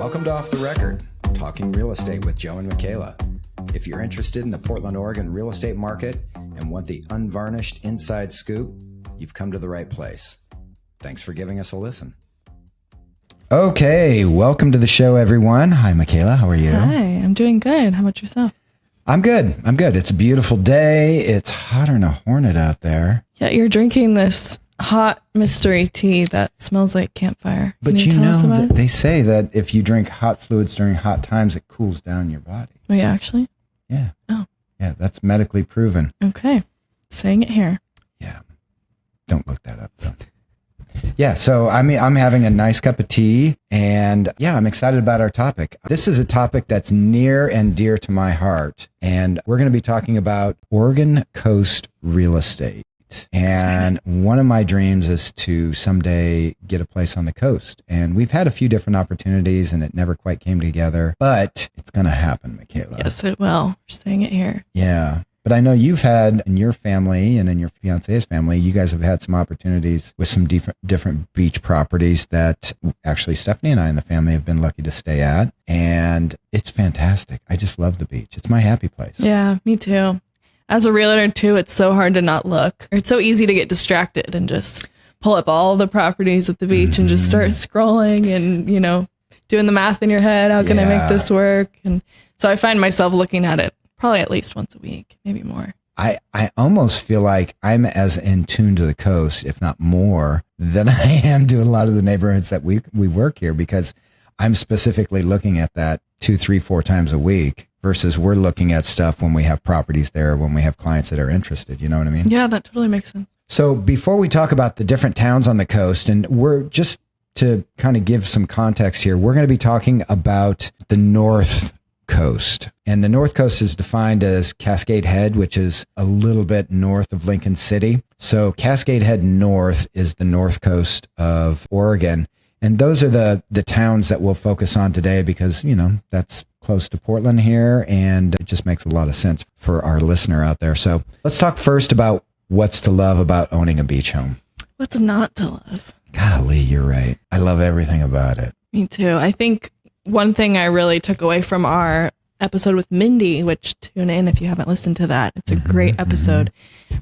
Welcome to Off the Record, talking real estate with Joe and Makayla. If you're interested in the Portland, Oregon real estate market and want the unvarnished inside scoop, you've come to the right place. Thanks for giving us a listen. Okay, welcome to the show, everyone. Hi, Makayla. How are you? Hi, I'm doing good. How about yourself? I'm good. It's a beautiful day. It's hotter than a hornet out there. Yeah, you're drinking this hot mystery tea that smells like campfire. But you know that they say that if you drink hot fluids during hot times, it cools down your body. Wait, actually? Yeah. Oh. Yeah, that's medically proven. Okay. Saying it here. Yeah. Don't look that up, though. Yeah, so I'm having a nice cup of tea, and yeah, I'm excited about our topic. This is a topic that's near and dear to my heart, and we're going to be talking about Oregon coast real estate. And one of my dreams is to someday get a place on the coast. And we've had a few different opportunities and it never quite came together, but it's going to happen, Makayla. Yes, it will. We're saying it here. Yeah. But I know you've had in your family and in your fiance's family, you guys have had some opportunities with some different beach properties that actually Stephanie and I in the family have been lucky to stay at. And it's fantastic. I just love the beach. It's my happy place. Yeah, me too. As a realtor too, it's so hard to not look. It's so easy to get distracted and just pull up all the properties at the beach and just start scrolling and, you know, doing the math in your head. How can I make this work? And so I find myself looking at it probably at least once a week, maybe more. I almost feel like I'm as in tune to the coast, if not more, than I am to a lot of the neighborhoods that we work here, because I'm specifically looking at that 2, 3, 4 times a week versus we're looking at stuff when we have properties there, when we have clients that are interested. You know what I mean? Yeah, that totally makes sense. So before we talk about the different towns on the coast, and we're just to kind of give some context here, we're going to be talking about the North Coast. And the North Coast is defined as Cascade Head, which is a little bit north of Lincoln City. So Cascade Head North is the North Coast of Oregon. And those are the towns that we'll focus on today because, you know, that's close to Portland here and it just makes a lot of sense for our listener out there. So let's talk first about what's to love about owning a beach home. What's not to love? Golly, you're right. I love everything about it. Me too. I think one thing I really took away from our episode with Mindy, which tune in if you haven't listened to that. It's a great episode.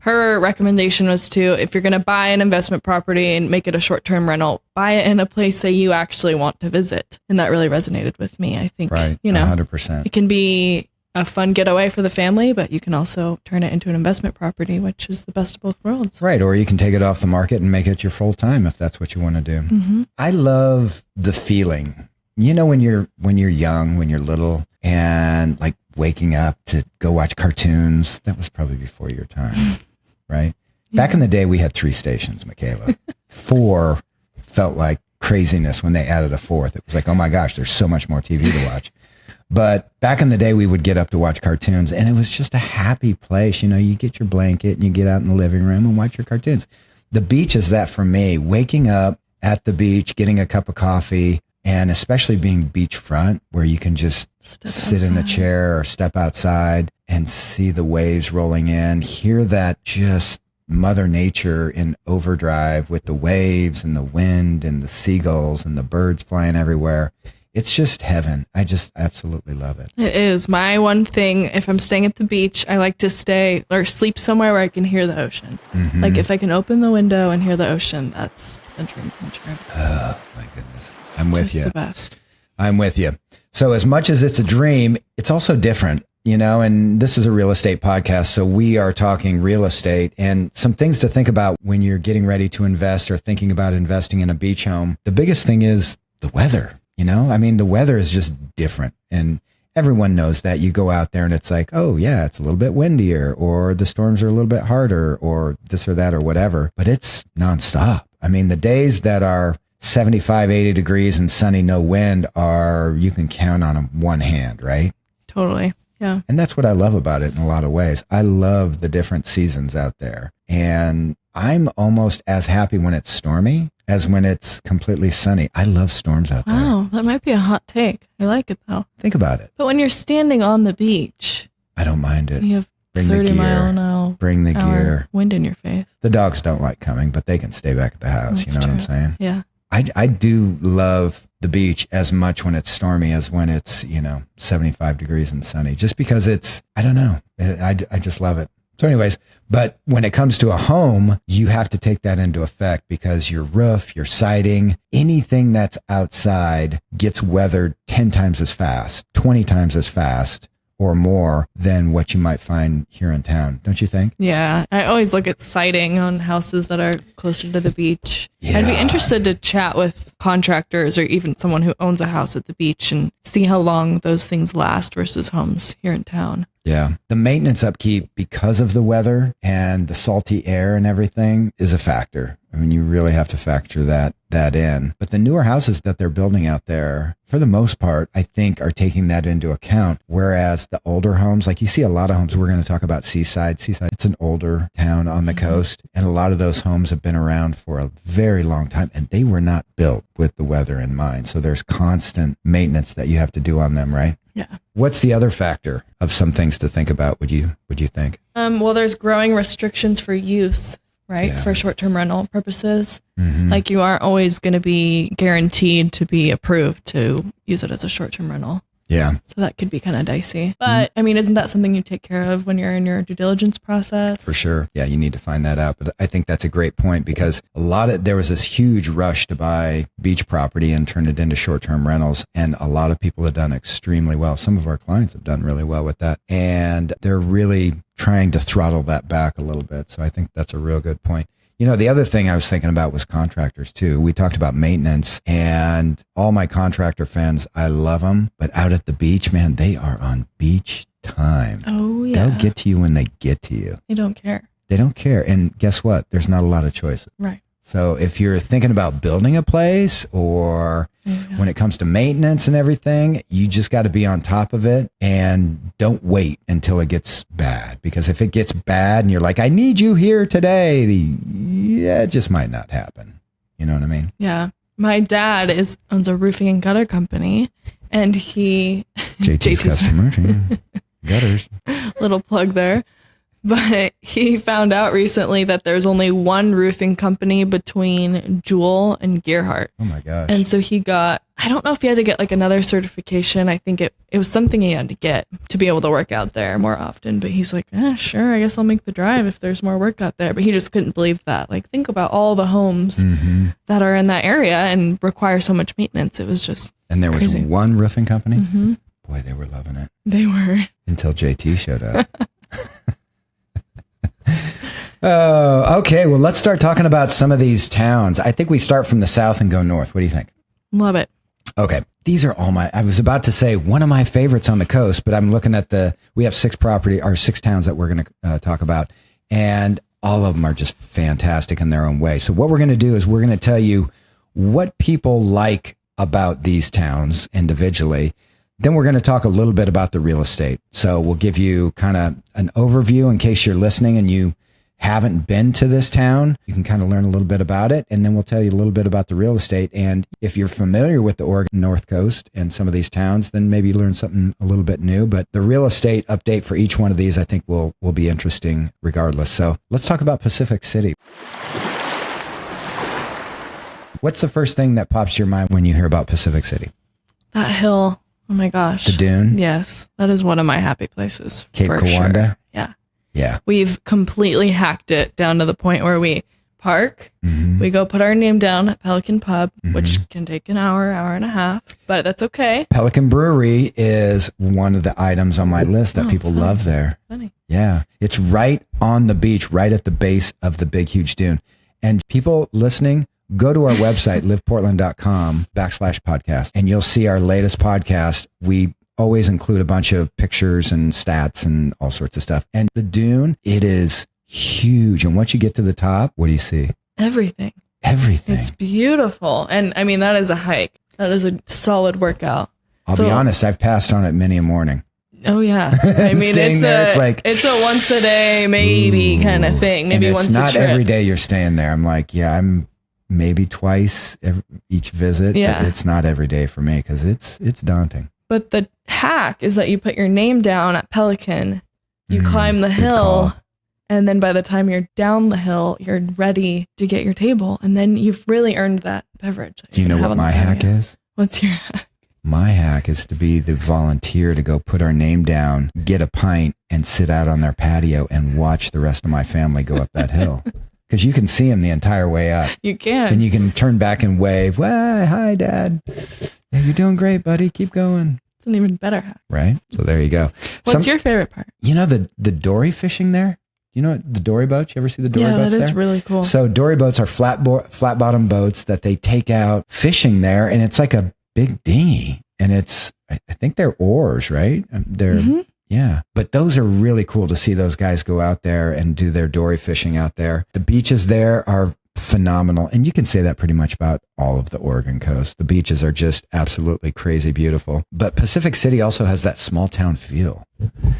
Her recommendation was to, if you're going to buy an investment property and make it a short-term rental, buy it in a place that you actually want to visit. And that really resonated with me. I think, right, you know, 100%. It can be a fun getaway for the family, but you can also turn it into an investment property, which is the best of both worlds. Right. Or you can take it off the market and make it your full time if that's what you want to do. I love the feeling, you know, when you're young, when you're little and like waking up to go watch cartoons. That was probably before your time, right? Yeah. Back in the day, we had 3 stations, Makayla. 4 felt like craziness when they added a 4th. It was like, oh my gosh, there's so much more TV to watch. But back in the day, we would get up to watch cartoons and it was just a happy place. You know, you get your blanket and you get out in the living room and watch your cartoons. The beach is that for me, waking up at the beach, getting a cup of coffee, and especially being beachfront where you can just sit in a chair or step outside and see the waves rolling in, hear that just Mother Nature in overdrive with the waves and the wind and the seagulls and the birds flying everywhere. It's just heaven. I just absolutely love it. It is. My one thing, if I'm staying at the beach, I like to stay or sleep somewhere where I can hear the ocean. Like if I can open the window and hear the ocean, that's a dream come true. Oh, my goodness. I'm with you. The best. I'm with you. So as much as it's a dream, it's also different, you know, and this is a real estate podcast. So we are talking real estate and some things to think about when you're getting ready to invest or thinking about investing in a beach home. The biggest thing is the weather, you know, I mean, the weather is just different and everyone knows that. You go out there and it's like, oh yeah, it's a little bit windier or the storms are a little bit harder or this or that or whatever, but it's nonstop. I mean, the days that are 75, 80 degrees and sunny, no wind you can count on one hand, right? Totally. Yeah. And that's what I love about it in a lot of ways. I love the different seasons out there. And I'm almost as happy when it's stormy as when it's completely sunny. I love storms out there. Wow, that might be a hot take. I like it though. Think about it. But when you're standing on the beach, I don't mind it. You have Bring 30 the gear. mile an hour. Bring the gear. Wind in your face. The dogs don't like coming, but they can stay back at the house. That's you know true. what I'm saying? Yeah. I do love the beach as much when it's stormy as when it's, 75 degrees and sunny, just because I don't know. I just love it. So anyways, but when it comes to a home, you have to take that into effect because your roof, your siding, anything that's outside gets weathered 10 times as fast, 20 times as fast or more than what you might find here in town. Don't you think? Yeah. I always look at siding on houses that are closer to the beach. Yeah. I'd be interested to chat with contractors or even someone who owns a house at the beach and see how long those things last versus homes here in town. Yeah. The maintenance upkeep because of the weather and the salty air and everything is a factor. I mean, you really have to factor that in. But the newer houses that they're building out there, for the most part, I think are taking that into account. Whereas the older homes, like you see a lot of homes, we're going to talk about Seaside. Seaside, it's an older town on the coast. And a lot of those homes have been around for a very long time and they were not built with the weather in mind. So there's constant maintenance that you have to do on them, right? Yeah. What's the other factor of some things to think about, would you think? Well, there's growing restrictions for use, right? Yeah. For short-term rental purposes. Mm-hmm. Like you aren't always going to be guaranteed to be approved to use it as a short-term rental. Yeah. So that could be kind of dicey. But I mean, isn't that something you take care of when you're in your due diligence process? For sure. Yeah, you need to find that out. But I think that's a great point because there was this huge rush to buy beach property and turn it into short-term rentals. And a lot of people have done extremely well. Some of our clients have done really well with that. And they're really trying to throttle that back a little bit. So I think that's a real good point. The other thing I was thinking about was contractors too. We talked about maintenance and all my contractor friends, I love them, but out at the beach, man, they are on beach time. Oh yeah. They'll get to you when they get to you. They don't care. They don't care. And guess what? There's not a lot of choices. Right. So if you're thinking about building a place or when it comes to maintenance and everything, you just got to be on top of it and don't wait until it gets bad. Because if it gets bad and you're like, I need you here today, it just might not happen. You know what I mean? Yeah. My dad owns a roofing and gutter company and JT's customer. Gutters. Little plug there. But he found out recently that there's only one roofing company between Jewel and Gearhart. Oh my gosh. And so I don't know if he had to get like another certification. I think it was something he had to get to be able to work out there more often. But he's like, sure, I guess I'll make the drive if there's more work out there. But he just couldn't believe that. Like, think about all the homes that are in that area and require so much maintenance. It was just And there crazy. Was one roofing company? Mm-hmm. Boy, they were loving it. They were. Until JT showed up. Oh, okay. Well, let's start talking about some of these towns. I think we start from the south and go north. What do you think? Love it. Okay. These are all I was about to say one of my favorites on the coast, but I'm looking at we have 6 towns that we're going to talk about. And all of them are just fantastic in their own way. So what we're going to do is we're going to tell you what people like about these towns individually. Then we're going to talk a little bit about the real estate. So we'll give you kind of an overview in case you're listening and you haven't been to this town. You can kind of learn a little bit about it. And then we'll tell you a little bit about the real estate. And if you're familiar with the Oregon North Coast and some of these towns, then maybe you learn something a little bit new. But the real estate update for each one of these, I think will be interesting regardless. So let's talk about Pacific City. What's the first thing that pops to your mind when you hear about Pacific City? That hill. Oh my gosh. The dune? Yes. That is one of my happy places. Cape Kiwanda? Sure. Yeah. Yeah. We've completely hacked it down to the point where we park, we go put our name down at Pelican Pub, which can take an hour and a half, but that's okay. Pelican Brewery is one of the items on my list that people love there. Funny. Yeah. It's right on the beach, right at the base of the big, huge dune. And people listening, go to our website, liveportland.com/podcast, and you'll see our latest podcast. We always include a bunch of pictures and stats and all sorts of stuff. And the dune, it is huge. And once you get to the top, what do you see? Everything. It's beautiful. And I mean, that is a hike. That is a solid workout. I'll be honest, I've passed on it many a morning. Oh yeah. I mean, it's a once a day, maybe kind of thing. Maybe once a trip. It's not every day you're staying there. I'm like, I'm maybe twice each visit. Yeah. But it's not every day for me because it's daunting. But the hack is that you put your name down at Pelican, you climb the hill, And then by the time you're down the hill, you're ready to get your table. And then you've really earned that beverage. Do you know what my hack is? What's your hack? My hack is to be the volunteer to go put our name down, get a pint, and sit out on their patio and watch the rest of my family go up that hill. Because you can see them the entire way up. You can. And you can turn back and wave. Well, hi, Dad. Yeah, you're doing great, buddy. Keep going. It's an even better hack. Right? So there you go. What's your favorite part? You know the dory fishing there? You know the dory boats? You ever see the dory boats there? Yeah, that is really cool. So dory boats are flat bottom boats that they take out fishing there. And it's like a big dinghy. And I think they're oars, right? Yeah. But those are really cool to see those guys go out there and do their dory fishing out there. The beaches there are phenomenal. And you can say that pretty much about all of the Oregon coast. The beaches are just absolutely crazy beautiful. But Pacific City also has that small town feel.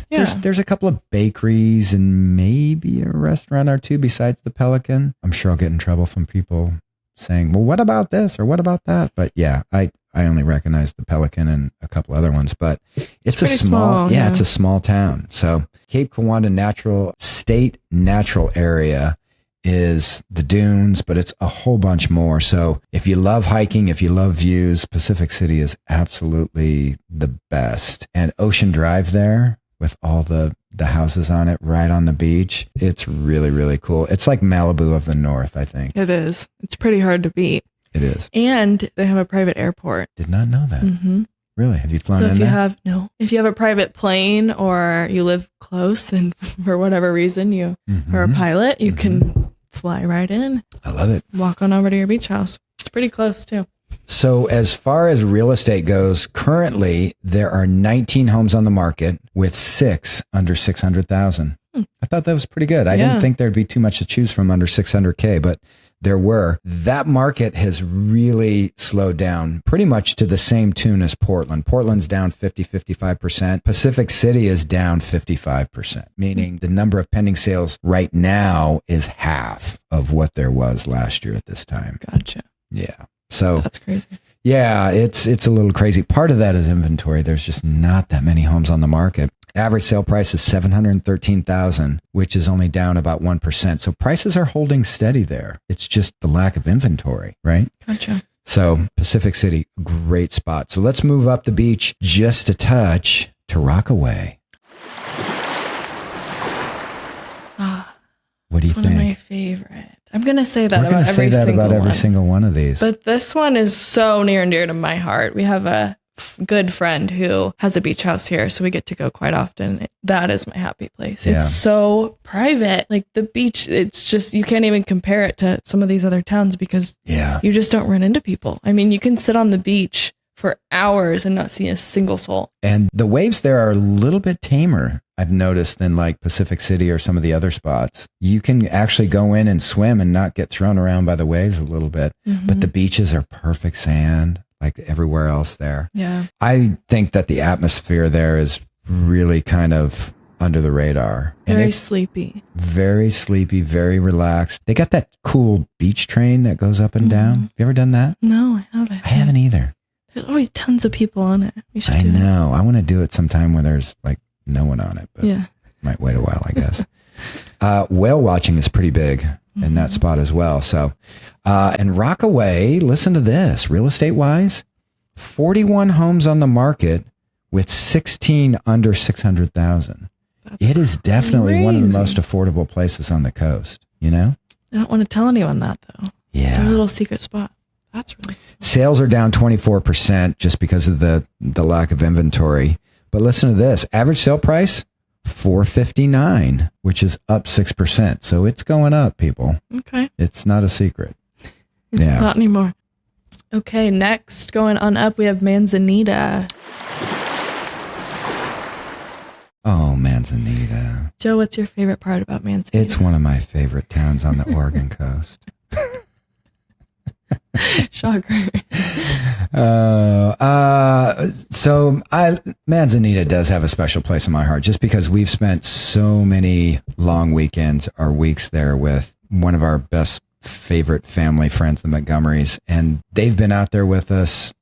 Yeah. There's a couple of bakeries and maybe a restaurant or two besides the Pelican. I'm sure I'll get in trouble from people saying, well, what about this or what about that? But yeah, I only recognize the Pelican and a couple other ones, but it's a small, it's a small town. So Cape Kiwanda State Natural Area is the dunes, but it's a whole bunch more. So if you love hiking, if you love views, Pacific City is absolutely the best. And Ocean Drive there with all the houses on it right on the beach, it's really, really cool. It's like Malibu of the North, I think. It is. It's pretty hard to beat. It is. And they have a private airport. Did not know that. Mm-hmm. Really? Have you flown in if there? If you have a private plane or you live close and for whatever reason you are a pilot, you can fly right in. I love it. Walk on over to your beach house. It's pretty close too. So as far as real estate goes, currently there are 19 homes on the market with 6 under 600,000. I thought that was pretty good. I didn't think there'd be too much to choose from under 600K, but there were. That market has really slowed down pretty much to the same tune as Portland. Portland's down 55%. Pacific City is down 55%, meaning the number of pending sales right now is half of what there was last year at this time. Gotcha. Yeah. So that's crazy. Yeah, it's a little crazy. Part of that is inventory. There's just not that many homes on the market. Average sale price is $713,000, which is only down about 1%. So prices are holding steady there. It's just the lack of inventory, right? Gotcha. So Pacific City, great spot. So let's move up the beach just a touch to Rockaway. What do you think? One of my favorite. I'm going to say that about every single one of these. But this one is so near and dear to my heart. We have a good friend who has a beach house here, so we get to go quite often. That is my happy place. Yeah. It's so private. Like the beach, it's just, you can't even compare it to some of these other towns because you just don't run into people. I mean, you can sit on the beach for hours and not see a single soul. And the waves there are a little bit tamer, I've noticed, than like Pacific City or some of the other spots. You can actually go in and swim and not get thrown around by the waves a little bit. But the beaches are perfect sand, like everywhere else there. Yeah. I think that the atmosphere there is really kind of under the radar. Very sleepy. Very sleepy, very relaxed. They got that cool beach train that goes up and down. Have you ever done that? No, I haven't. I haven't either. There's always tons of people on it. We should I know. I want to do it sometime when there's like no one on it, but might wait a while, I guess. Whale watching is pretty big in that spot as well. So, and Rockaway, listen to this, real estate wise, 41 homes on the market with 16 under 600,000. It is definitely one of the most affordable places on the coast, you know? I don't want to tell anyone that though. Yeah. It's a little secret spot. That's really cool. Sales are down 24% just because of the lack of inventory. But listen to this, average sale price, $459, which is up 6%. So it's going up, people. Okay. It's not a secret. Yeah. Not anymore. Okay, next going on up, we have Manzanita. Oh, Manzanita. Joe, what's your favorite part about Manzanita? It's one of my favorite towns on the Oregon coast. Shocker. Manzanita does have a special place in my heart just because we've spent so many long weekends or weeks there with one of our best favorite family friends, the Montgomerys, and they've been out there with us.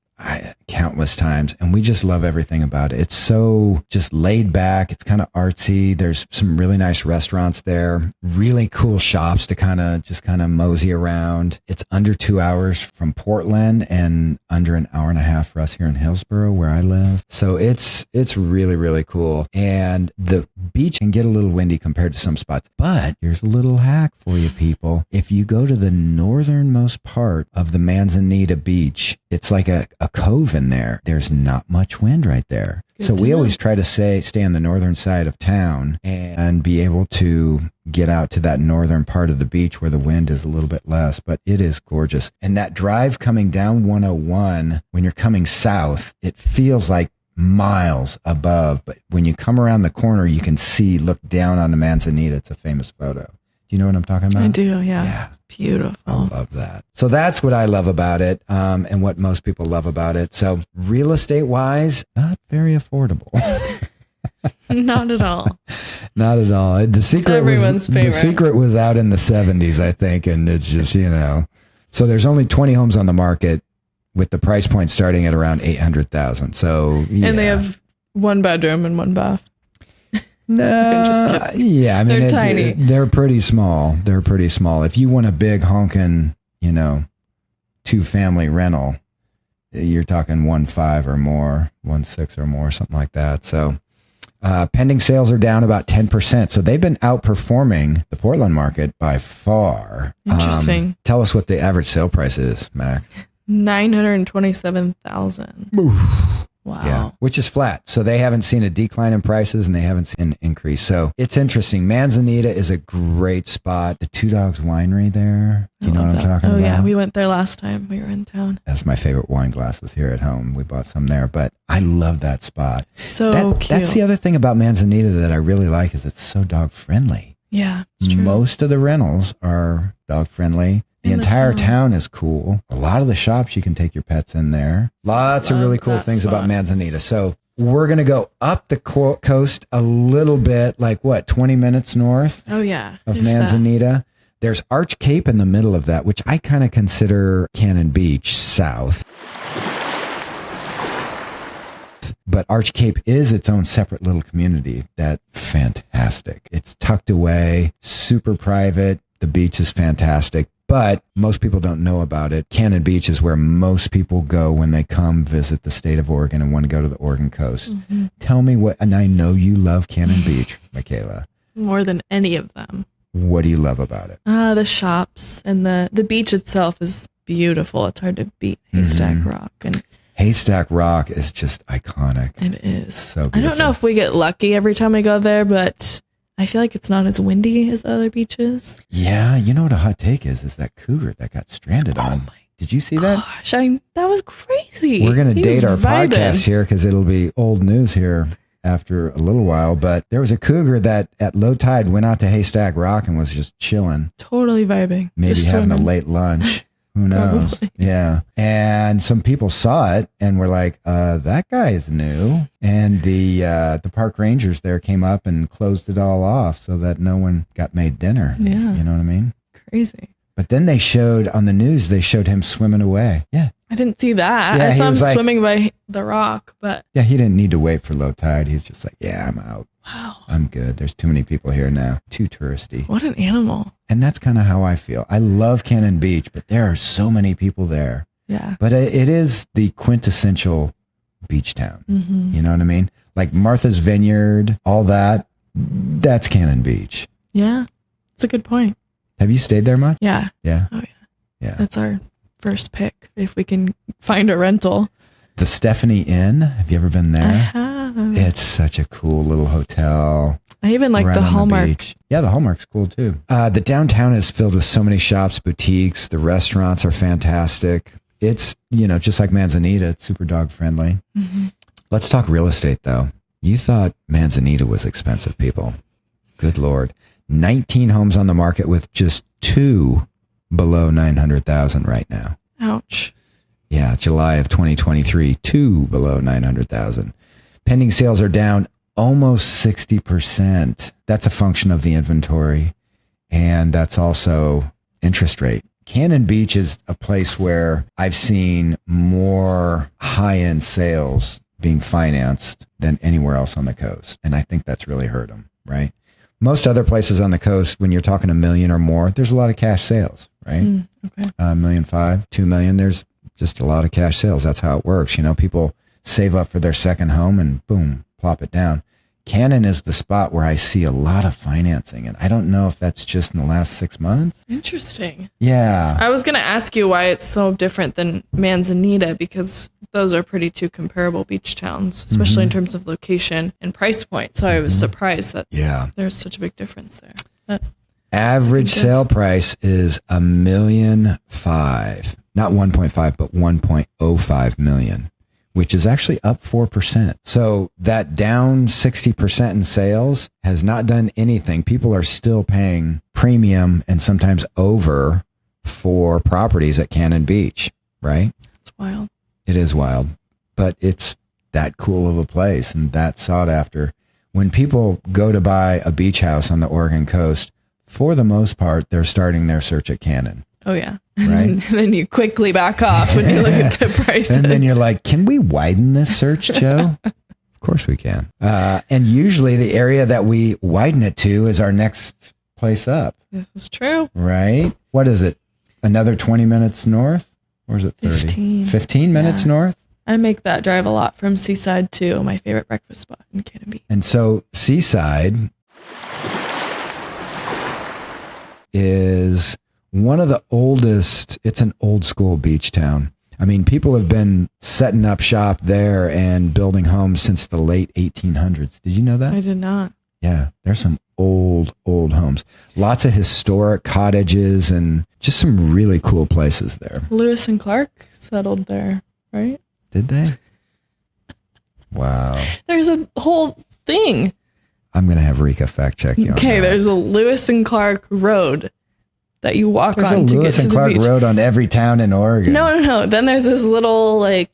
countless times, and we just love everything about it. It's so just laid back. It's kind of artsy. There's some really nice restaurants there, really cool shops to kind of mosey around. It's under 2 hours from Portland and under an hour and a half for us here in Hillsboro where I live. So it's really, really cool. And the beach can get a little windy compared to some spots, but here's a little hack for you people. If you go to the northernmost part of the Manzanita Beach, it's like a cove in there. There's not much wind right there. So we always try to stay on the northern side of town and be able to get out to that northern part of the beach where the wind is a little bit less, but it is gorgeous. And that drive coming down 101, when you're coming south, it feels like miles above, but when you come around the corner, you can look down on the Manzanita. It's a famous photo. Do you know what I'm talking about? I do, yeah. It's beautiful. I love that. So that's what I love about it, and what most people love about it. So real estate wise, not very affordable. Not at all. Not at all. The secret was out in the 70s, I think, and it's just, So there's only 20 homes on the market with the price point starting at around 800,000. So and they have 1 bedroom and 1 bath. No, yeah, I mean, they're tiny. They're pretty small. They're pretty small. If you want a big honkin', 2-family rental, you're talking 1.5 or more, 1.6 or more, something like that. So, pending sales are down about 10%. So they've been outperforming the Portland market by far. Interesting. Tell us what the average sale price is, Mac. $927,000. Wow. Yeah, which is flat. So they haven't seen a decline in prices and they haven't seen an increase. So it's interesting. Manzanita is a great spot. The Two Dogs Winery there. Do you know what I'm talking about? Oh, yeah. We went there last time we were in town. That's my favorite wine glasses here at home. We bought some there, but I love that spot. So cute. That's the other thing about Manzanita that I really like is it's so dog friendly. Yeah, it's true. Most of the rentals are dog friendly. The entire town is cool. A lot of the shops, you can take your pets in there. Lots of really cool things about Manzanita. So we're going to go up the coast a little bit, 20 minutes north of Manzanita. There's Arch Cape in the middle of that, which I kind of consider Cannon Beach south. But Arch Cape is its own separate little community. That's fantastic. It's tucked away, super private. The beach is fantastic. But most people don't know about it. Cannon Beach is where most people go when they come visit the state of Oregon and want to go to the Oregon coast. Mm-hmm. Tell me and I know you love Cannon Beach, Makayla. More than any of them. What do you love about it? The shops and the beach itself is beautiful. It's hard to beat Haystack Rock. And Haystack Rock is just iconic. It is. So beautiful. I don't know if we get lucky every time we go there, but I feel like it's not as windy as the other beaches. Yeah, you know what a hot take is that cougar that got stranded on. Did you see that? Gosh, that was crazy. We're going to date our podcast here because it'll be old news here after a little while. But there was a cougar that at low tide went out to Haystack Rock and was just chilling. Totally vibing. Maybe having a late lunch. Who knows? Probably. Yeah. And some people saw it and were like, that guy is new. And the park rangers there came up and closed it all off so that no one got made dinner. Yeah. You know what I mean? Crazy. But then they showed on the news, they showed him swimming away. Yeah. I didn't see that. Yeah, I saw him swimming by the rock, but yeah, he didn't need to wait for low tide. He's just like, yeah, I'm out. Wow. I'm good. There's too many people here now. Too touristy. What an animal. And that's kind of how I feel. I love Cannon Beach, but there are so many people there. Yeah. But it is the quintessential beach town. Mm-hmm. You know what I mean? Like Martha's Vineyard, all that. That's Cannon Beach. Yeah. It's a good point. Have you stayed there much? Yeah. Yeah. Oh, yeah. Yeah. That's our first pick if we can find a rental. The Stephanie Inn. Have you ever been there? I have. It's such a cool little hotel. I even like the Hallmark. Yeah, the Hallmark's cool too. The downtown is filled with so many shops, boutiques. The restaurants are fantastic. It's, just like Manzanita, it's super dog friendly. Mm-hmm. Let's talk real estate though. You thought Manzanita was expensive, people. Good Lord. 19 homes on the market with just 2 below 900,000 right now. Ouch. Yeah, July of 2023, 2 below 900,000. Pending sales are down almost 60%. That's a function of the inventory. And that's also interest rate. Cannon Beach is a place where I've seen more high-end sales being financed than anywhere else on the coast. And I think that's really hurt them, right? Most other places on the coast, when you're talking $1 million or more, there's a lot of cash sales, right? Okay. $1.5 million, $2 million, there's just a lot of cash sales. That's how it works. You know, people save up for their second home and boom, plop it down. Cannon is the spot where I see a lot of financing. And I don't know if that's just in the last 6 months. Interesting. Yeah. I was going to ask you why it's so different than Manzanita, because those are pretty two comparable beach towns, especially in terms of location and price point. So I was surprised that there's such a big difference there. But average sale price is $1.5 million, not 1.5, but 1.05 million, which is actually up 4%. So that down 60% in sales has not done anything. People are still paying premium and sometimes over for properties at Cannon Beach, right? It's wild. It is wild, but it's that cool of a place and that sought after. When people go to buy a beach house on the Oregon coast, for the most part, they're starting their search at Cannon. Oh, yeah. Right? And then you quickly back off when you look at the prices. And then you're like, can we widen this search, Joe? Of course we can. And usually the area that we widen it to is our next place up. This is true. Right? What is it? Another 20 minutes north? Or is it 30? 15. 15 minutes north? I make that drive a lot from Seaside to my favorite breakfast spot in Cannon Beach. And so Seaside is one of the oldest, it's an old school beach town. I mean, people have been setting up shop there and building homes since the late 1800s. Did you know that? I did not. Yeah, there's some old homes. Lots of historic cottages and just some really cool places there. Lewis and Clark settled there, right? Did they? Wow. There's a whole thing. I'm going to have Rika fact check you on that. Okay, there's a Lewis and Clark road that you walk there's on a to Lewis get to and the Clark beach. road on every town in Oregon. No. Then there's this little Yeah,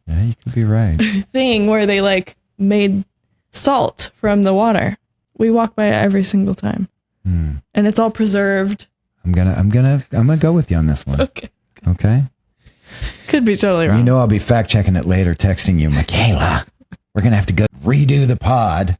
you could be right. thing where they made salt from the water. We walk by it every single time. And it's all preserved. I'm gonna go with you on this one. Okay. Could be totally wrong. You know I'll be fact checking it later, texting you, Makayla. We're gonna have to go redo the pod.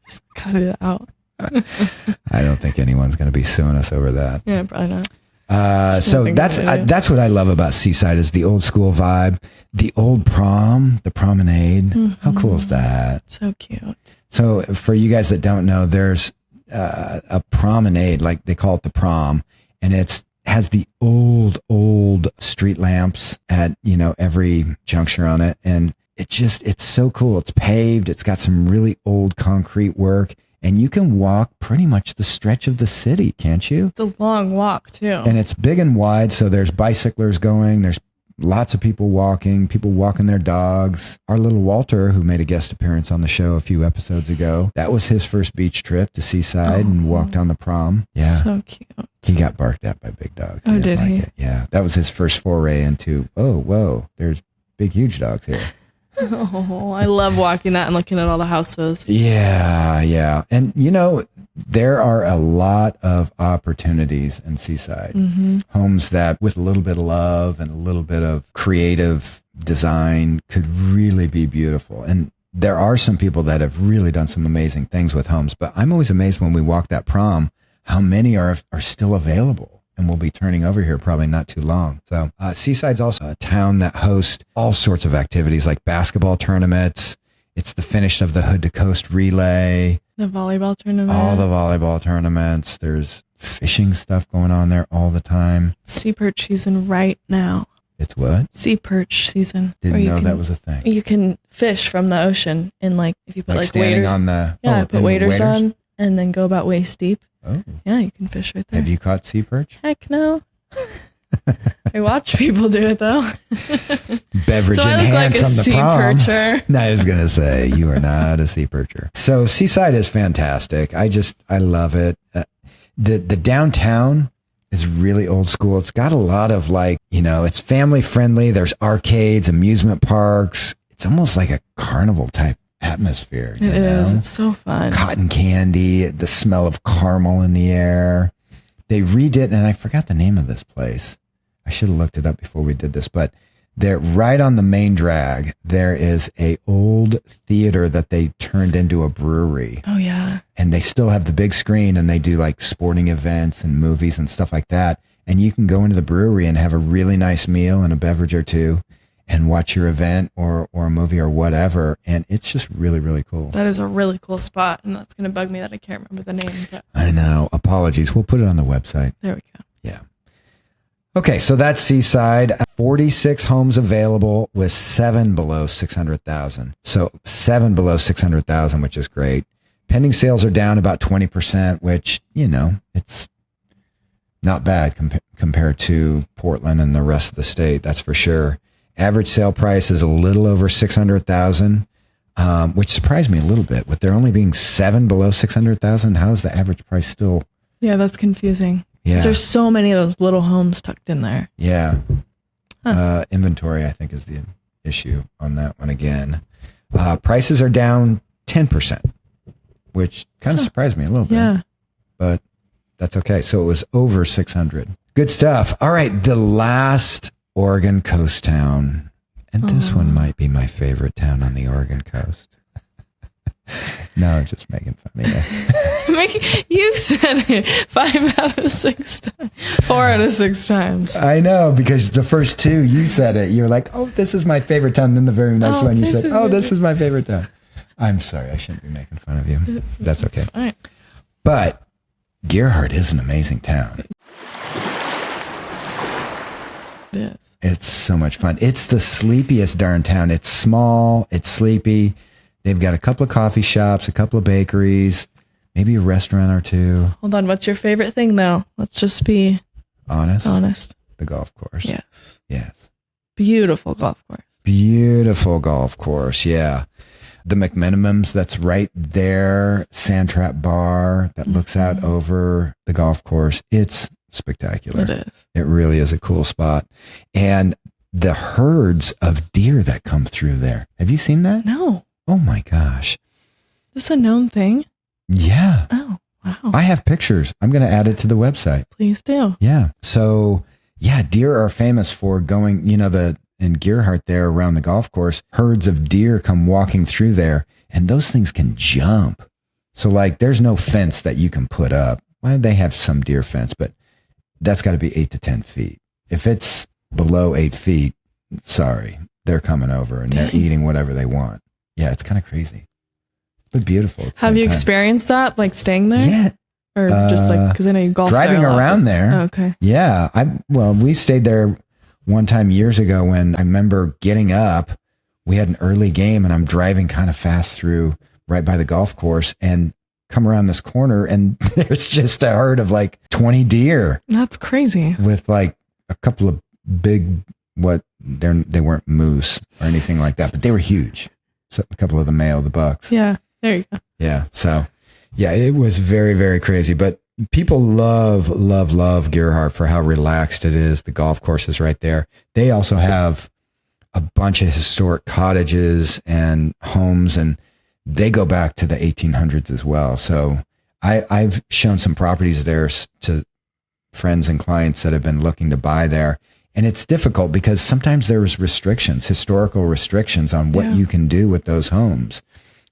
Just cut it out. I don't think anyone's gonna be suing us over that. Yeah, probably not. So that's what I love about Seaside is the old school vibe, the old prom, the promenade. How cool is that? So cute. So for you guys that don't know, there's a promenade, like they call it the prom, and has the old street lamps at, every juncture on it. And it's so cool. It's paved. It's got some really old concrete work. And you can walk pretty much the stretch of the city, can't you? It's a long walk, too. And it's big and wide, so there's bicyclers going. There's lots of people walking their dogs. Our little Walter, who made a guest appearance on the show a few episodes ago, that was his first beach trip to Seaside and walked on the prom. Yeah. So cute. He got barked at by big dogs. Oh, did he? It. Yeah. That was his first foray into, whoa, there's big, huge dogs here. Oh, I love walking that and looking at all the houses. Yeah. And, there are a lot of opportunities in Seaside. Homes that with a little bit of love and a little bit of creative design could really be beautiful. And there are some people that have really done some amazing things with homes, but I'm always amazed when we walk that prom, how many are still available. And we'll be turning over here probably not too long. So Seaside's also a town that hosts all sorts of activities like basketball tournaments. It's the finish of the Hood to Coast relay. The volleyball tournament. All the volleyball tournaments. There's fishing stuff going on there all the time. Sea perch season right now. It's what? Sea perch season. Didn't know that was a thing. You can fish from the ocean in if you put standing waders on the... Yeah, put waders on and then go about waist deep. Oh. Yeah, you can fish right there. Have you caught sea perch? Heck no. I watch people do it though. Beverage so in I look hand like from a the sea prom. percher. No, I was going to say, you are not a sea percher. So Seaside is fantastic. I love it. The downtown is really old school. It's got a lot of it's family friendly. There's arcades, amusement parks. It's almost like a carnival type atmosphere. It is. It's so fun. Cotton candy, the smell of caramel in the air. they redid, and I forgot the name of this place. I should have looked it up before we did this, but they're right on the main drag. There is a old theater that they turned into a brewery. Oh yeah. And they still have the big screen, and they do like sporting events and movies and stuff like that. And you can go into the brewery and have a really nice meal and a beverage or two and watch your event or a movie or whatever. And it's just really, really cool. That is a really cool spot. And that's going to bug me that I can't remember the name. But I know. Apologies. We'll put it on the website. there we go. Yeah. Okay. So that's Seaside. 46 homes available with 7 below 600,000. So 7 below 600,000, which is great. Pending sales are down about 20%, which, it's not bad compared to Portland and the rest of the state. That's for sure. Average sale price is a little over 600,000, which surprised me a little bit. With there only being 7 below 600,000, how is the average price still? Yeah, that's confusing. Yeah. There's so many of those little homes tucked in there. Yeah. Inventory, I think, is the issue on that one again. Prices are down 10%, which kind of surprised me a little bit. Yeah. But that's okay. So it was over 600. Good stuff. All right. The last Oregon coast town. And this one might be my favorite town on the Oregon coast. No, I'm just making fun of you. You said it 5 out of 6 times. 4 out of 6 times. I know, because the first 2, you said it. You were like, oh, this is my favorite town. Then the very next one, you said, oh, this is my favorite town. I'm sorry. I shouldn't be making fun of you. That's okay. Fine. But Gerhardt is an amazing town. It is. It's so much fun. It's the sleepiest darn town. It's small. It's sleepy. They've got a couple of coffee shops, a couple of bakeries, maybe a restaurant or two. Hold on. What's your favorite thing, though? Let's just be honest. The golf course. Yes. Yes. Beautiful golf course. Beautiful golf course. Yeah. The McMinimums, that's right there. Sand Trap Bar that looks out over the golf course. It's spectacular. It is. It really is a cool spot. And the herds of deer that come through there. Have you seen that? No. Oh my gosh. Is this a known thing? Yeah. Oh, wow. I have pictures. I'm going to add it to the website. Please do. Yeah. So, yeah, deer are famous for going, in Gerhardt there around the golf course, herds of deer come walking through there, and those things can jump. So, like, there's no fence that you can put up. Well, they have some deer fence, but that's got to be 8 to 10 feet. If it's below 8 feet, sorry, they're coming over and they're eating whatever they want. Yeah, it's kind of crazy, but beautiful. Have you experienced that, like staying there? Yeah. Or just like, because I know you golf driving there a lot, around there. Oh, okay. Yeah. We stayed there one time years ago when I remember getting up. We had an early game and I'm driving kind of fast through right by the golf course and come around this corner and there's just a herd of like 20 deer. That's crazy. With like a couple of big, they weren't moose or anything like that, but they were huge. So a couple of the bucks. Yeah. There you go. Yeah. So yeah, it was very, very crazy, but people love Gerhardt for how relaxed it is. The golf course is right there. They also have a bunch of historic cottages and homes, and they go back to the 1800s as well. So I've shown some properties there to friends and clients that have been looking to buy there. And it's difficult because sometimes there's historical restrictions on what you can do with those homes.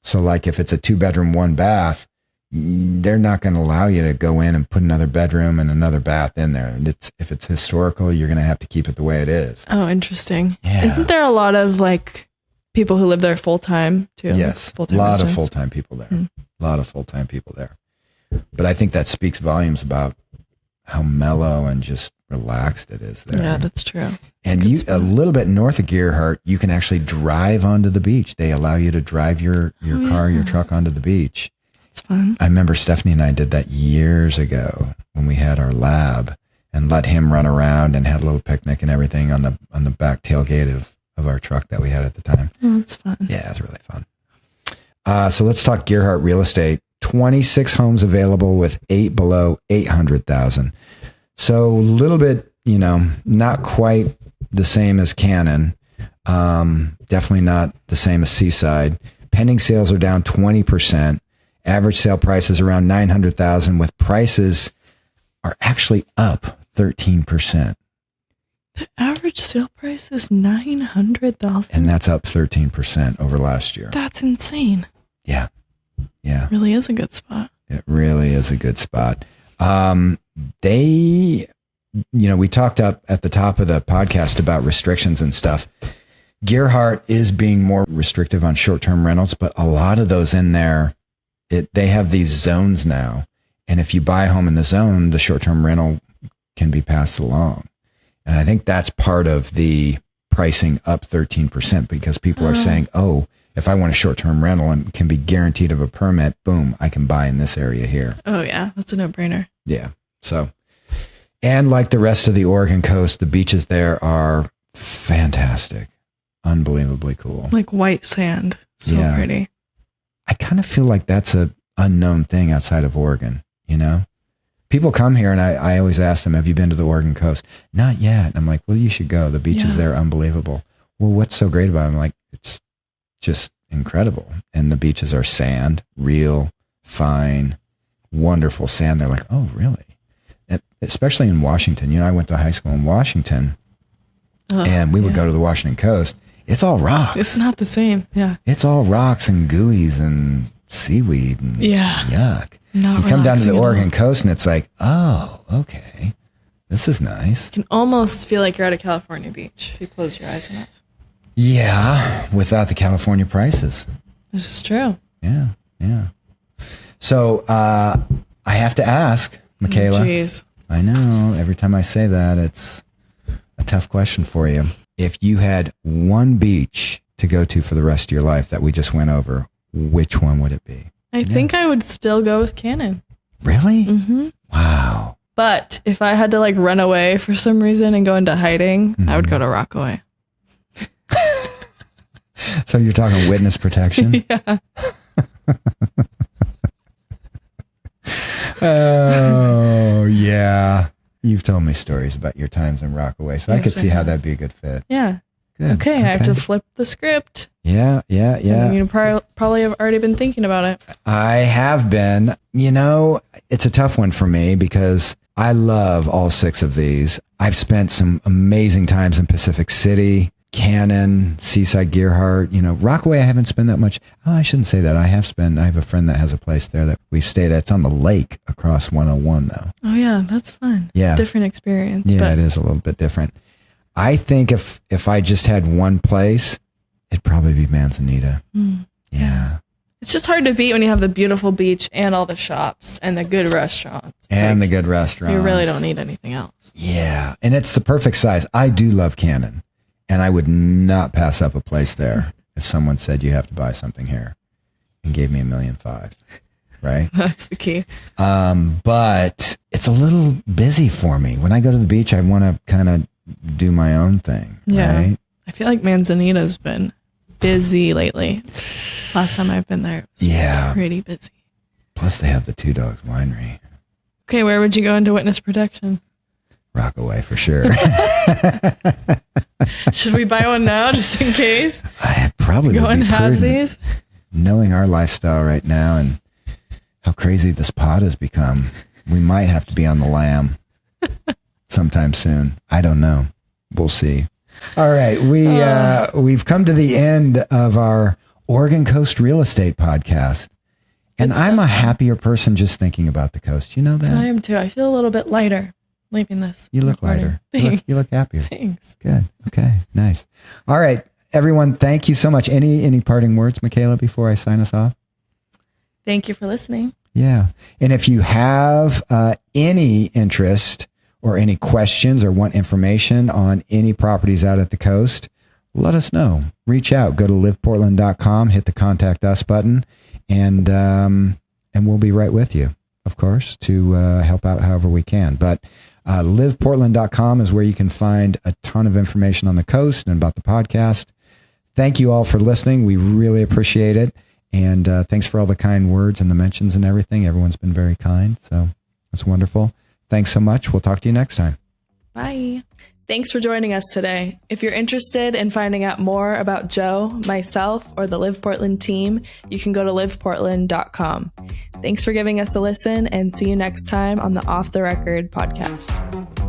So like if it's a 2-bedroom, 1-bath, they're not going to allow you to go in and put another bedroom and another bath in there. If it's historical, you're going to have to keep it the way it is. Oh, interesting. Yeah. Isn't there a lot of like people who live there full time too? Yes. Like, a lot of full-time people there. A lot of full-time people there. But I think that speaks volumes about how mellow and just relaxed it is there. Yeah, that's true. And a little bit north of Gerhardt, you can actually drive onto the beach. They allow you to drive your car, your truck onto the beach. It's fun. I remember Stephanie and I did that years ago when we had our lab and let him run around and had a little picnic and everything on the back tailgate of our truck that we had at the time. Oh, that's fun. Yeah, it's really fun. So let's talk Gerhardt real estate. 26 homes available with 8 below 800,000. So a little bit, not quite the same as Cannon. Definitely not the same as Seaside. Pending sales are down 20%. Average sale price is around 900,000 with prices are actually up 13%. The average sale price is $900,000. And that's up 13% over last year. That's insane. Yeah. Yeah. It really is a good spot. It really is a good spot. We talked up at the top of the podcast about restrictions and stuff. Gearhart is being more restrictive on short-term rentals, but a lot of those in there, they have these zones now. And if you buy a home in the zone, the short-term rental can be passed along. And I think that's part of the pricing up 13% because people are saying, oh, if I want a short-term rental and can be guaranteed of a permit, boom, I can buy in this area here. Oh, yeah. That's a no-brainer. Yeah. So, and like the rest of the Oregon coast, the beaches there are fantastic. Unbelievably cool. Like white sand. So pretty. I kind of feel like that's a unknown thing outside of Oregon, you know? People come here and I always ask them, have you been to the Oregon coast? Not yet. And I'm like, well, you should go. The beaches there are unbelievable. Well, what's so great about it? I'm like, it's just incredible. And the beaches are sand, real, fine, wonderful sand. They're like, oh, really? And especially in Washington. You know, I went to high school in Washington and we would go to the Washington coast. It's all rocks. It's not the same. Yeah. It's all rocks and gooeys and seaweed and yuck. You come down to the Oregon coast and it's like, oh, okay. This is nice. You can almost feel like you're at a California beach if you close your eyes enough. Yeah, without the California prices. This is true. Yeah, yeah. So I have to ask, Makayla. Jeez. I know, every time I say that, it's a tough question for you. If you had one beach to go to for the rest of your life that we just went over, which one would it be? I think I would still go with Cannon. Really? Mm-hmm. Wow. But if I had to like run away for some reason and go into hiding, I would go to Rockaway. So you're talking witness protection? Yeah. Oh, yeah. You've told me stories about your times in Rockaway, so I could see how that'd be a good fit. Yeah. Good. Okay, I have to flip the script. Yeah. You probably have already been thinking about it. I have been. You know, it's a tough one for me because I love all 6 of these. I've spent some amazing times in Pacific City, Cannon, Seaside, Gearhart. You know, Rockaway I haven't spent that much. Oh, I shouldn't say that. I have a friend that has a place there that we've stayed at. It's on the lake across 101 though. Oh yeah, that's fun. Yeah. Different experience. Yeah, but it is a little bit different. I think if I just had one place, it'd probably be Manzanita. Yeah. It's just hard to beat when you have the beautiful beach and all the shops and the good restaurants. The good restaurants. You really don't need anything else. Yeah. And it's the perfect size. I do love Cannon. And I would not pass up a place there if someone said you have to buy something here and gave me $1.5 million. Right? That's the key. But it's a little busy for me. When I go to the beach, I want to kind of do my own thing. Yeah. Right? I feel like Manzanita's been busy lately. Last time I've been there, it was pretty busy. Plus they have the Two Dogs Winery. Okay, where would you go into witness protection? Rockaway for sure. Should we buy one now just in case? I probably go would in be prudent, halvesies. knowing our lifestyle right now and how crazy this pod has become. We might have to be on the lam sometime soon. I don't know. We'll see. All right. We've come to the end of our Oregon Coast Real Estate podcast. And I'm a happier person just thinking about the coast. You know that? I am too. I feel a little bit lighter leaving this. You look lighter. You look happier. Thanks. Good. Okay. Nice. All right. Everyone, thank you so much. Any parting words, Makayla, before I sign us off? Thank you for listening. Yeah. And if you have any interest or any questions or want information on any properties out at the coast, let us know. Reach out. Go to liveportland.com, hit the contact us button, and we'll be right with you, of course, to help out however we can. But liveportland.com is where you can find a ton of information on the coast and about the podcast. Thank you all for listening. We really appreciate it. And thanks for all the kind words and the mentions and everything. Everyone's been very kind. So that's wonderful. Thanks so much. We'll talk to you next time. Bye. Thanks for joining us today. If you're interested in finding out more about Joe, myself, or the Live Portland team, you can go to liveportland.com. Thanks for giving us a listen, and see you next time on the Off the Record podcast.